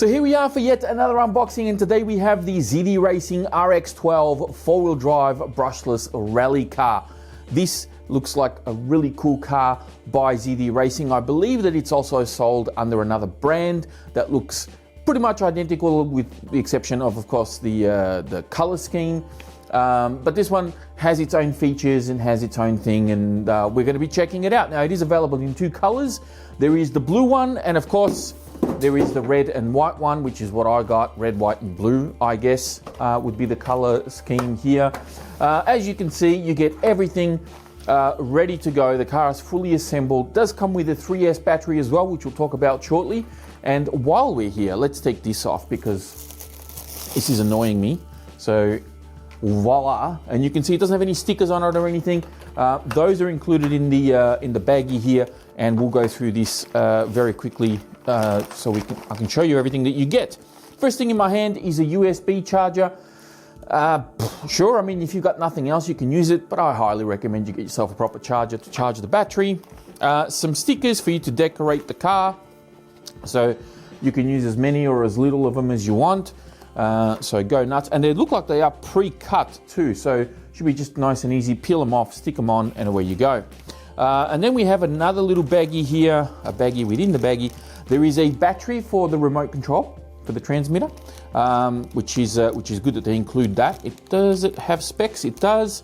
So here we are for yet another unboxing, and today we have the ZD Racing RX12 four-wheel drive brushless rally car. This looks like a really cool car by ZD Racing. I believe that it's also sold under another brand that looks pretty much identical, with the exception of course, the color scheme. But this one has its own features and has its own thing, and we're going to be checking it out. Now, it is available in two colors. There is the blue one, and of course, there is the red and white one, which is what I got. Red, white, and blue, I guess, would be the color scheme here. As you can see, you get everything ready to go. The car is fully assembled. Does come with a 3S battery as well, which we'll talk about shortly. And while we're here, let's take this off because this is annoying me. So voila, and you can see it doesn't have any stickers on it or anything. Those are included in the baggie here, and we'll go through this very quickly so I can show you everything that you get. First thing in my hand is a USB charger. Sure, I mean, if you've got nothing else, you can use it, but I highly recommend you get yourself a proper charger to charge the battery. Some stickers for you to decorate the car, so you can use as many or as little of them as you want. So go nuts, and they look like they are pre-cut too, so should be just nice and easy. Peel them off, stick them on, and away you go. And then we have another little baggie here, a baggie within the baggie. There is a battery for the remote control for the transmitter, which is good that they include that. Does it have specs? It does.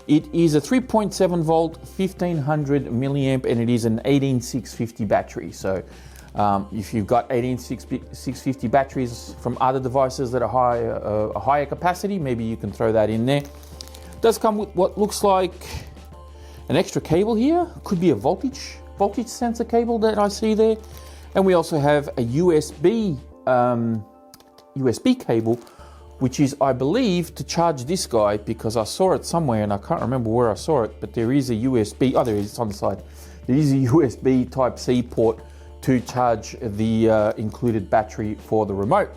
It is a 3.7 volt, 1500 milliamp, and it is an 18650 battery. So if you've got 18650 batteries from other devices that are a higher capacity, maybe you can throw that in there. It does come with what looks like an extra cable here. Could be a voltage sensor cable that I see there. And we also have a USB cable, which is, I believe, to charge this guy, because I saw it somewhere and I can't remember where I saw it, but there is a USB, oh, there it is, it's on the side. There is a USB Type-C port to charge the included battery for the remote.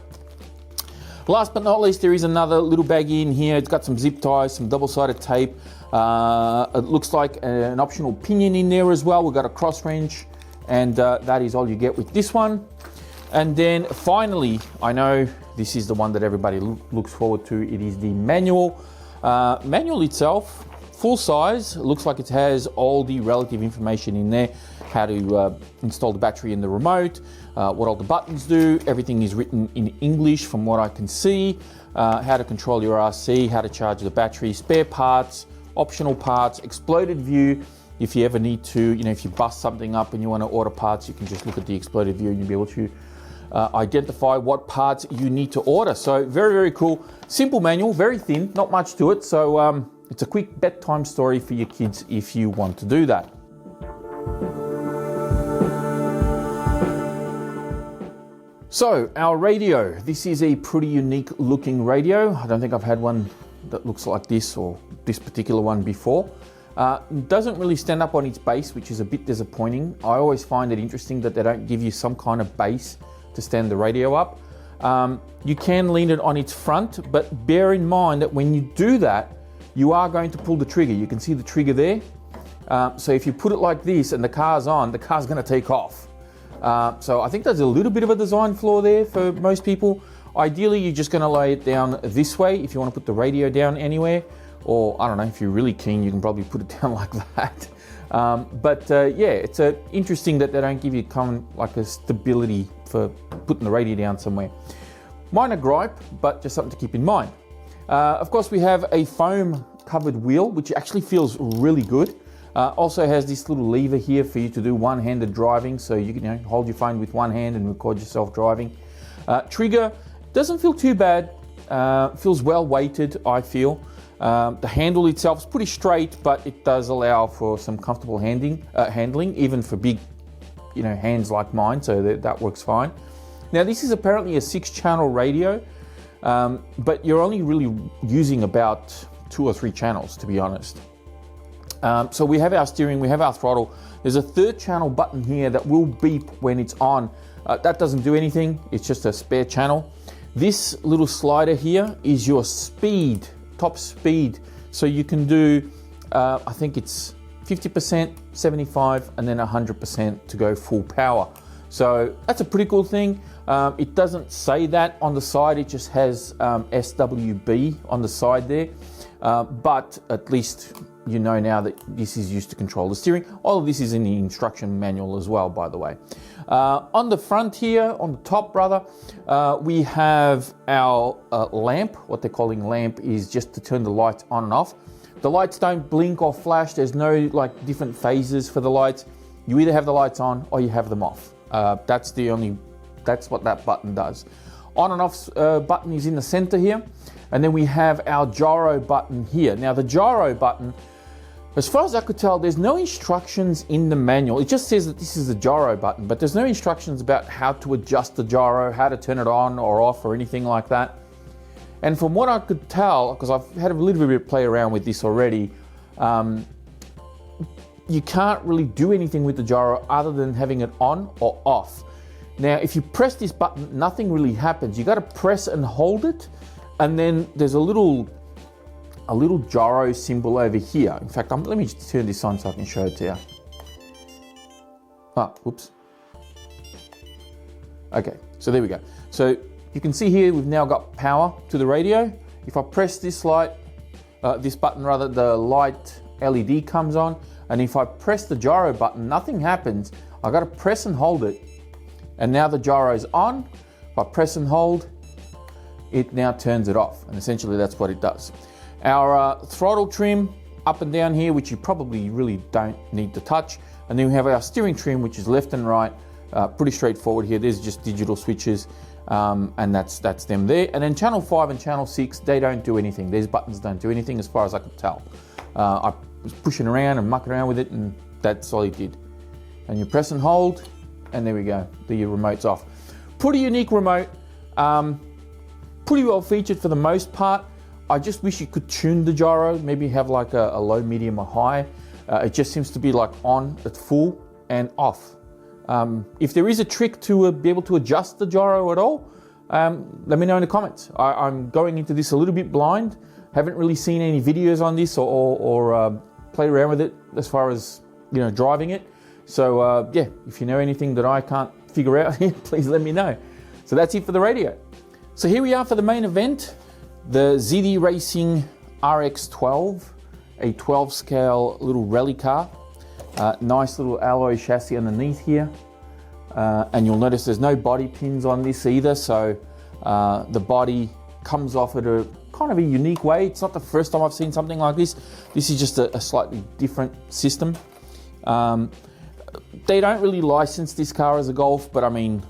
Last but not least, there is another little baggie in here. It's got some zip ties, some double-sided tape. It looks like an optional pinion in there as well. We've got a cross wrench, and that is all you get with this one. And then finally, I know this is the one that everybody looks forward to. It is the manual. Manual itself, full size. It looks like it has all the relative information in there. How to install the battery in the remote, what all the buttons do. Everything is written in English from what I can see. How to control your RC, how to charge the battery, spare parts, optional parts, exploded view. If you ever need to, if you bust something up and you want to order parts, you can just look at the exploded view and you'll be able to identify what parts you need to order. So very, very cool. Simple manual, very thin, not much to it. So it's a quick bedtime story for your kids if you want to do that. So our radio, this is a pretty unique looking radio. I don't think I've had one that looks like this, or this particular one, before. Doesn't really stand up on its base, which is a bit disappointing. I always find it interesting that they don't give you some kind of base to stand the radio up. You can lean it on its front, but bear in mind that when you do that, you are going to pull the trigger. You can see the trigger there. So if you put it like this and the car's on, the car's going to take off. So I think there's a little bit of a design flaw there for most people. Ideally, you're just going to lay it down this way if you want to put the radio down anywhere. Or, I don't know, if you're really keen, you can probably put it down like that. Yeah, it's interesting that they don't give you like a stability for putting the radio down somewhere. Minor gripe, but just something to keep in mind. Of course, we have a foam covered wheel, which actually feels really good. Also has this little lever here for you to do one-handed driving, so you can hold your phone with one hand and record yourself driving. Trigger doesn't feel too bad, feels well weighted, I feel. The handle itself is pretty straight, but it does allow for some comfortable handling, even for big hands like mine, so that works fine. Now, this is apparently a 6-channel radio, but you're only really using about 2 or 3 channels, to be honest. So we have our steering, we have our throttle. There's a 3rd channel button here that will beep when it's on. That doesn't do anything, it's just a spare channel. This little slider here is your speed, top speed. So you can do, I think it's 50%, 75, and then 100% to go full power. So that's a pretty cool thing. It doesn't say that on the side, it just has SWB on the side there. But at least you know now that this is used to control the steering. All of this is in the instruction manual as well, by the way. On the front here, on the top rather, we have our lamp. What they're calling lamp is just to turn the lights on and off. The lights don't blink or flash. There's no like different phases for the lights. You either have the lights on or you have them off. That's what that button does. On and off button is in the center here. And then we have our gyro button here. Now the gyro button, as far as I could tell, there's no instructions in the manual. It just says that this is a gyro button, but there's no instructions about how to adjust the gyro, how to turn it on or off or anything like that. And from what I could tell, because I've had a little bit of play around with this already, you can't really do anything with the gyro other than having it on or off. Now, if you press this button, nothing really happens. You got to press and hold it, and then there's a little gyro symbol over here. In fact, let me just turn this on so I can show it to you. Whoops. Okay, so there we go. So you can see here we've now got power to the radio. If I press this button rather, the light LED comes on, and if I press the gyro button, nothing happens. I got to press and hold it, and now the gyro is on. If I press and hold, it now turns it off, and essentially that's what it does. Our throttle trim up and down here, which you probably really don't need to touch, and then we have our steering trim, which is left and right. Pretty straightforward here. There's just digital switches, and that's them there. And then channel 5 and channel 6, they don't do anything. These buttons don't do anything as far as I could tell. I was pushing around and mucking around with it, and that's all it did. And you press and hold, and there we go, the remote's off. Pretty unique remote, pretty well featured for the most part. I just wish you could tune the gyro, maybe have like a low, medium or high. It just seems to be like on at full and off. If there is a trick to be able to adjust the gyro at all, let me know in the comments. I'm going into this a little bit blind. Haven't really seen any videos on this or played around with it as far as driving it. So yeah, if you know anything that I can't figure out here, please let me know. So that's it for the radio. So here we are for the main event, the ZD Racing RX12, a 12 scale little rally car. Nice little alloy chassis underneath here. And you'll notice there's no body pins on this either. So the body comes off at a kind of a unique way. It's not the first time I've seen something like this. This is just a slightly different system. They don't really license this car as a Golf, but I mean,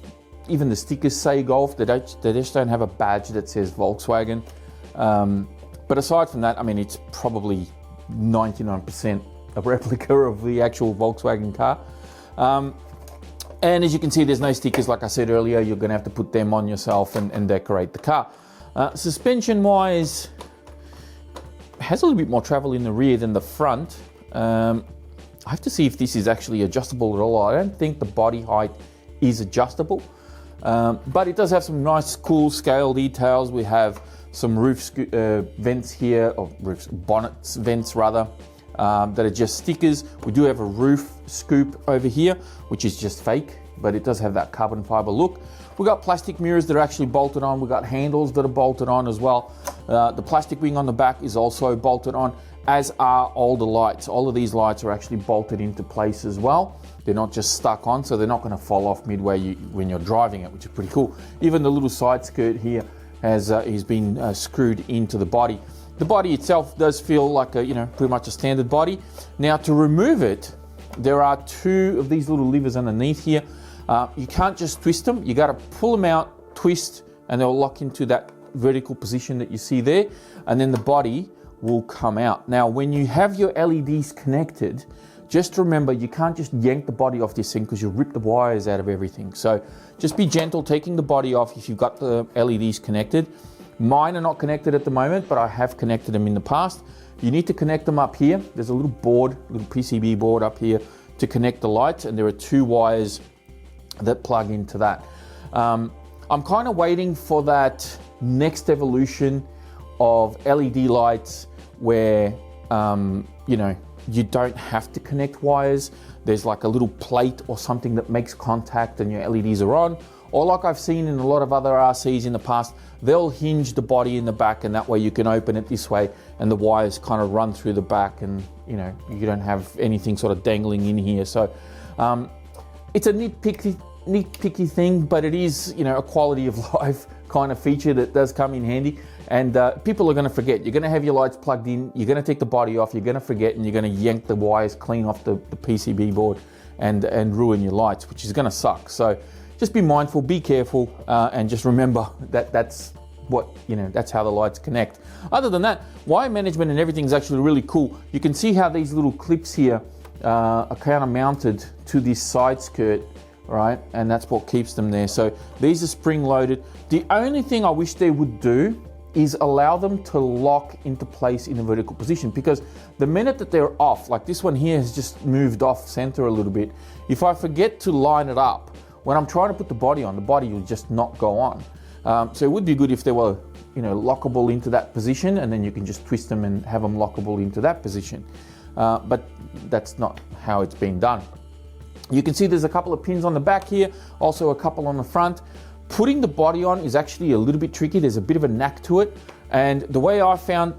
even the stickers say Golf. They just don't have a badge that says Volkswagen. But aside from that, I mean, it's probably 99% a replica of the actual Volkswagen car. And as you can see, there's no stickers. Like I said earlier, you're going to have to put them on yourself and decorate the car. Suspension wise, has a little bit more travel in the rear than the front. I have to see if this is actually adjustable at all. I don't think the body height is adjustable, but it does have some nice cool scale details. We have some roof vents here, or bonnets vents rather, that are just stickers. We do have a roof scoop over here, which is just fake, but it does have that carbon fiber look. We've got plastic mirrors that are actually bolted on. We've got handles that are bolted on as well. The plastic wing on the back is also bolted on, as are all the lights. All of these lights are actually bolted into place as well. They're not just stuck on, so they're not going to fall off midway when you're driving it, which is pretty cool. Even the little side skirt here has been screwed into the body. The body itself does feel like a, pretty much a standard body. Now to remove it, there are two of these little levers underneath here. You can't just twist them. You got to pull them out, twist, and they'll lock into that vertical position that you see there. And then the body will come out. Now, when you have your LEDs connected, just remember you can't just yank the body off this thing because you'll rip the wires out of everything. So just be gentle taking the body off if you've got the LEDs connected. Mine are not connected at the moment, but I have connected them in the past. You need to connect them up here. There's a little board, little PCB board up here to connect the lights, and there are two wires that plug into that. I'm kind of waiting for that next evolution of LED lights where, you don't have to connect wires. there's like a little plate or something that makes contact and your LEDs are on. Or like I've seen in a lot of other RCs in the past, they'll hinge the body in the back, and that way you can open it this way and the wires kind of run through the back, and you know, you don't have anything sort of dangling in here. So it's a nitpicky thing, but it is, you know, a quality of life kind of feature that does come in handy. And people are going to forget. You're going to have your lights plugged in, you're going to take the body off, you're going to forget, and you're going to yank the wires clean off the PCB board and ruin your lights, which is going to suck. So just be mindful, be careful, and just remember that that's what, you know, that's how the lights connect. Other than that, wire management and everything is actually really cool. You can see how these little clips here are kind of mounted to this side skirt, right? And that's what keeps them there. So these are spring loaded. The only thing I wish they would do is allow them to lock into place in a vertical position, because the minute that they're off, like this one here has just moved off center a little bit. If I forget to line it up, when I'm trying to put the body on, the body will just not go on. So it would be good if they were, you know, lockable into that position, and then you can just twist them and have them lockable into that position. But that's not how it's been done. You can see there's a couple of pins on the back here, also a couple on the front. Putting the body on is actually a little bit tricky. There's a bit of a knack to it. And the way I found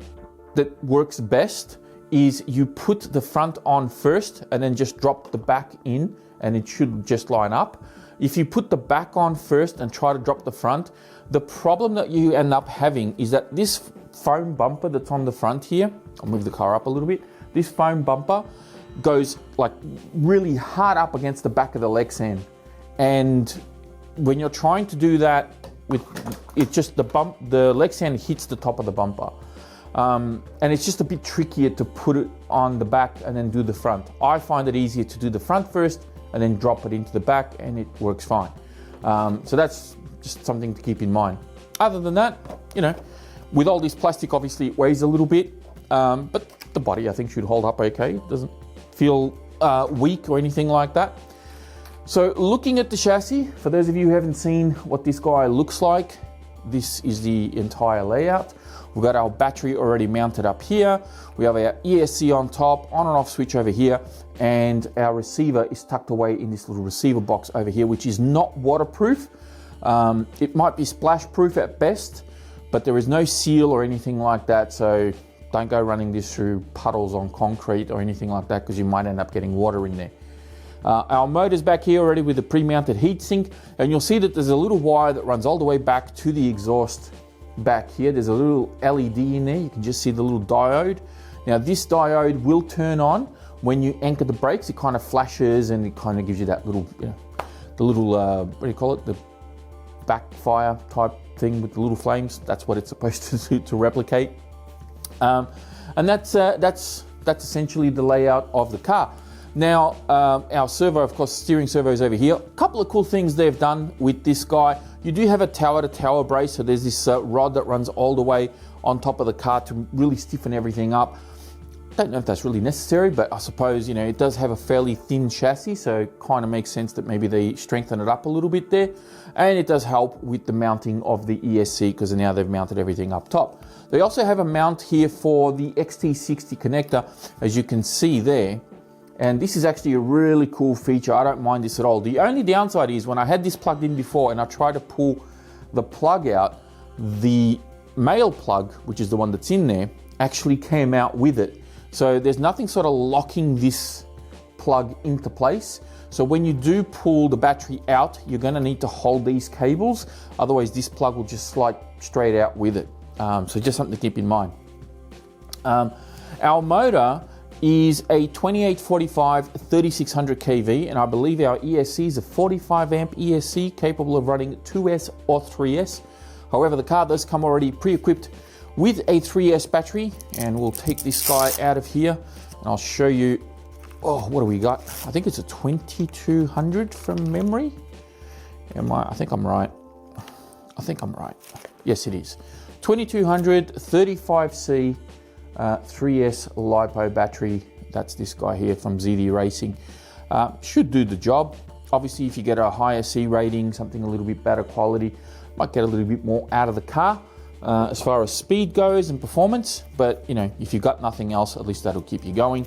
that works best is you put the front on first and then just drop the back in, and it should just line up. If you put the back on first and try to drop the front, the problem that you end up having is that this foam bumper that's on the front here, I'll move the car up a little bit, this foam bumper goes like really hard up against the back of the leg stand. And when you're trying to do that, with it, just the leg stand hits the top of the bumper. And it's just a bit trickier to put it on the back and then do the front. I find it easier to do the front first and then drop it into the back, and it works fine. So that's just something to keep in mind. Other than that, you know, with all this plastic, obviously it weighs a little bit, but the body I think should hold up okay. It doesn't feel weak or anything like that. So looking at the chassis, for those of you who haven't seen what this guy looks like, this is the entire layout. We've got our battery already mounted up here. We have our ESC on top, on and off switch over here, and our receiver is tucked away in this little receiver box over here, which is not waterproof. It might be splash proof at best, but there is no seal or anything like that. So don't go running this through puddles on concrete or anything like that, because you might end up getting water in there. Our motor's back here already with a pre-mounted heatsink, and you'll see that there's a little wire that runs all the way back to the exhaust back here. There's a little LED in there. You can just see the little diode. Now this diode will turn on when you anchor the brakes. It kind of flashes and it kind of gives you that little, you know, the little, what do you call it? The backfire type thing with the little flames. That's what it's supposed to replicate. And that's essentially the layout of the car. Now, our servo, of course, steering servo is over here. A couple of cool things they've done with this guy. You do have a tower-to-tower brace, so there's this rod that runs all the way on top of the car to really stiffen everything up. Don't know if that's really necessary, but I suppose, you know, it does have a fairly thin chassis, so it kind of makes sense that maybe they strengthen it up a little bit there. And it does help with the mounting of the ESC, because now they've mounted everything up top. They also have a mount here for the XT60 connector, as you can see there. And this is actually a really cool feature. I don't mind this at all. The only downside is when I had this plugged in before and I tried to pull the plug out, the male plug, which is the one that's in there, actually came out with it. So there's nothing sort of locking this plug into place. So when you do pull the battery out, you're going to need to hold these cables. Otherwise, this plug will just slide straight out with it. So just something to keep in mind. Our motor is a 2845 3600 kV, and I believe our ESC is a 45 amp ESC capable of running 2S or 3S. However, the car does come already pre-equipped with a 3S battery, and we'll take this guy out of here and I'll show you, what do we got? I think it's a 2200 from memory. I think I'm right. Yes, it is. 2200 35C 3S LiPo battery. That's this guy here from ZD Racing. Should do the job. Obviously, if you get a higher C rating, something a little bit better quality, might get a little bit more out of the car as far as speed goes and performance. But you know, if you've got nothing else, at least that'll keep you going.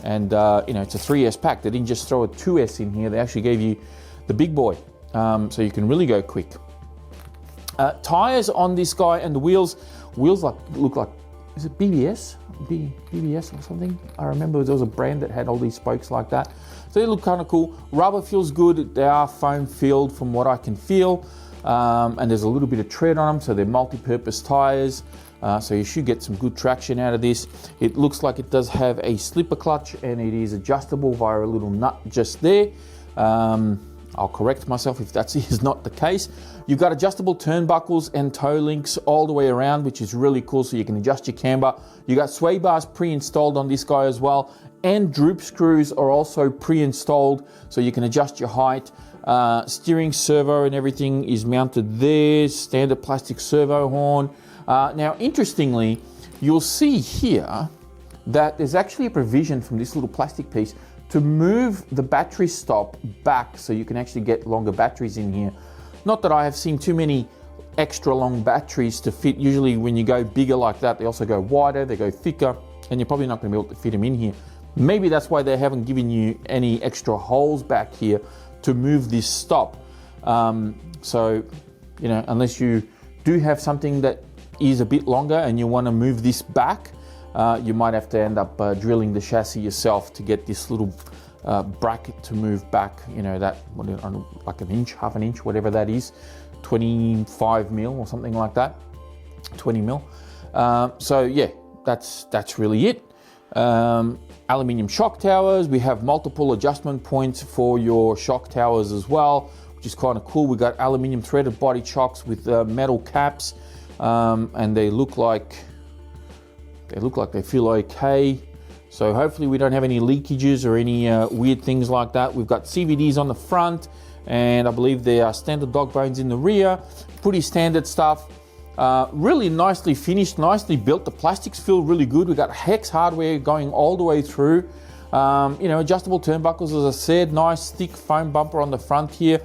And it's a 3S pack. They didn't just throw a 2S in here, they actually gave you the big boy, so you can really go quick. Tires on this guy, and the wheels look like, is it BBS? BBS or something? I remember there was a brand that had all these spokes like that. So they look kind of cool. Rubber feels good. They are foam filled from what I can feel. And there's a little bit of tread on them, so they're multi-purpose tires. So you should get some good traction out of this. It looks like it does have a slipper clutch, and it is adjustable via a little nut just there. I'll correct myself if that is not the case. You've got adjustable turnbuckles and toe links all the way around, which is really cool, so you can adjust your camber. You got sway bars pre-installed on this guy as well, and droop screws are also pre-installed, so you can adjust your height. Steering servo and everything is mounted there, standard plastic servo horn. Now, interestingly, you'll see here that there's actually a provision from this little plastic piece to move the battery stop back, so you can actually get longer batteries in here. Not that I have seen too many extra long batteries to fit. Usually when you go bigger like that, they also go wider, they go thicker, and you're probably not going to be able to fit them in here. Maybe that's why they haven't given you any extra holes back here to move this stop. So, unless you do have something that is a bit longer and you want to move this back, you might have to end up drilling the chassis yourself to get this little bracket to move back, like an inch, half an inch, whatever that is, 25 mil or something like that, 20 mil. So yeah, that's really it. Aluminium shock towers. We have multiple adjustment points for your shock towers as well, which is kind of cool. We got aluminium threaded body shocks with metal caps, and they look like they feel okay. So hopefully we don't have any leakages or any weird things like that. We've got CVDs on the front, and I believe there are standard dog bones in the rear. Pretty standard stuff. Really nicely finished, nicely built. The plastics feel really good. We've got hex hardware going all the way through. Adjustable turnbuckles, as I said, nice thick foam bumper on the front here.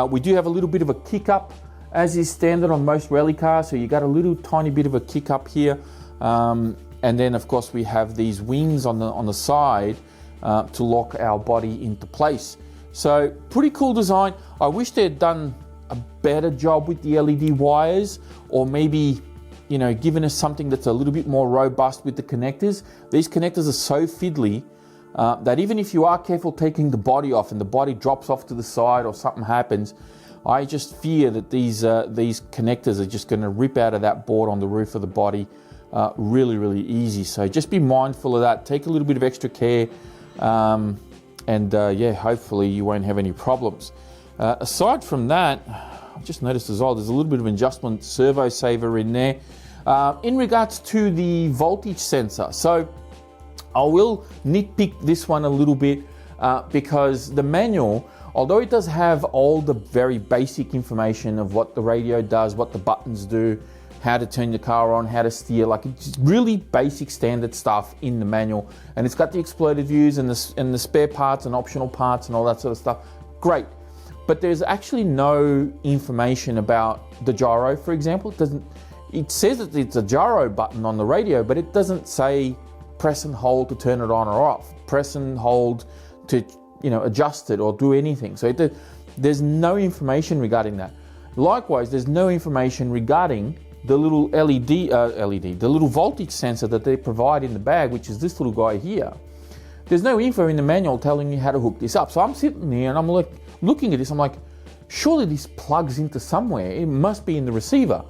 We do have a little bit of a kick up, as is standard on most rally cars. So you got a little tiny bit of a kick up here. And then of course we have these wings on the side to lock our body into place. So pretty cool design. I wish they had done a better job with the LED wires, or maybe given us something that's a little bit more robust with the connectors. These connectors are so fiddly that even if you are careful taking the body off and the body drops off to the side or something happens, I just fear that these connectors are just going to rip out of that board on the roof of the body really, really easy. So just be mindful of that. Take a little bit of extra care, and hopefully you won't have any problems. Aside from that, I've just noticed as well, there's a little bit of adjustment servo saver in there. In regards to the voltage sensor, so I will nitpick this one a little bit because the manual, although it does have all the very basic information of what the radio does, what the buttons do, how to turn your car on, how to steer, like it's really basic standard stuff in the manual, and it's got the exploded views and the spare parts and optional parts and all that sort of stuff. Great. But there's actually no information about the gyro, for example. It says that it's a gyro button on the radio, but it doesn't say press and hold to turn it on or off, press and hold to adjust it or do anything. So there's no information regarding that. Likewise, there's no information regarding the little the little voltage sensor that they provide in the bag, which is this little guy here. There's no info in the manual telling you how to hook this up. So I'm sitting here and I'm like, looking at this, I'm like, surely this plugs into somewhere. It must be in the receiver.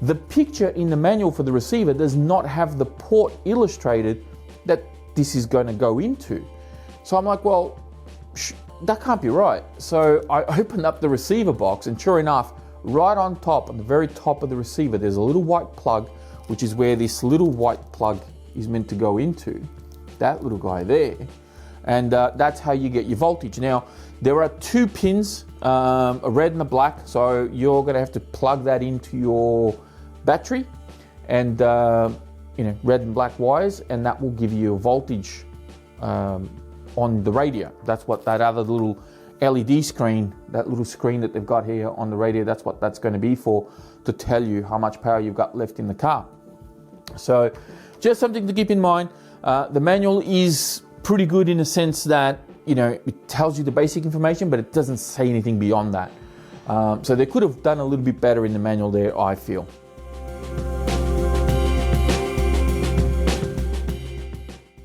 The picture in the manual for the receiver does not have the port illustrated that this is going to go into. So I'm like, well, that can't be right. So I opened up the receiver box, and sure enough, right on top, on the very top of the receiver, there's a little white plug, which is where this little white plug is meant to go into. That little guy there. And that's how you get your voltage. Now, there are two pins, a red and a black, so you're going to have to plug that into your battery, and red and black wires, and that will give you a voltage on the radio. That's what that other little LED screen, that little screen that they've got here on the radio, that's what that's going to be for, to tell you how much power you've got left in the car. So just something to keep in mind. The manual is pretty good in the sense that, you know, it tells you the basic information, but it doesn't say anything beyond that. So they could have done a little bit better in the manual there, I feel.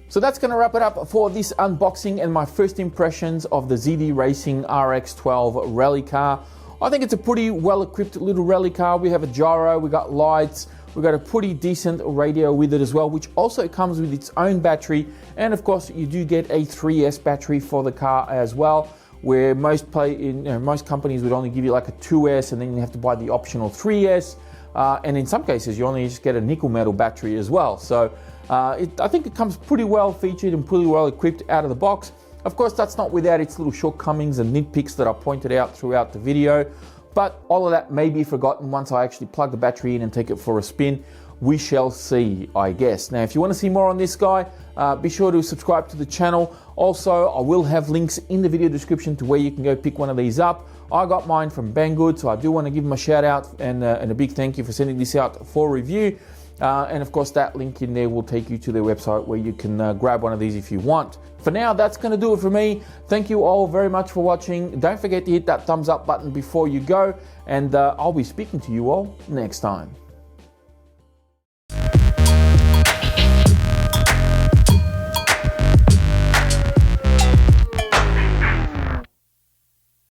So that's going to wrap it up for this unboxing and my first impressions of the ZD Racing RX12 rally car. I think it's a pretty well-equipped little rally car. We have a gyro, we got lights, we got a pretty decent radio with it as well, which also comes with its own battery. And of course, you do get a 3S battery for the car as well, where most companies would only give you like a 2S, and then you have to buy the optional 3S. And in some cases, you only just get a nickel metal battery as well. So I think it comes pretty well featured and pretty well equipped out of the box. Of course, that's not without its little shortcomings and nitpicks that I pointed out throughout the video, but all of that may be forgotten once I actually plug the battery in and take it for a spin. We shall see, I guess. Now, if you want to see more on this guy, be sure to subscribe to the channel. Also, I will have links in the video description to where you can go pick one of these up. I got mine from Banggood, so I do want to give him a shout out and a big thank you for sending this out for review. And of course, that link in there will take you to their website where you can grab one of these if you want. For now, that's going to do it for me. Thank you all very much for watching. Don't forget to hit that thumbs up button before you go, and I'll be speaking to you all next time.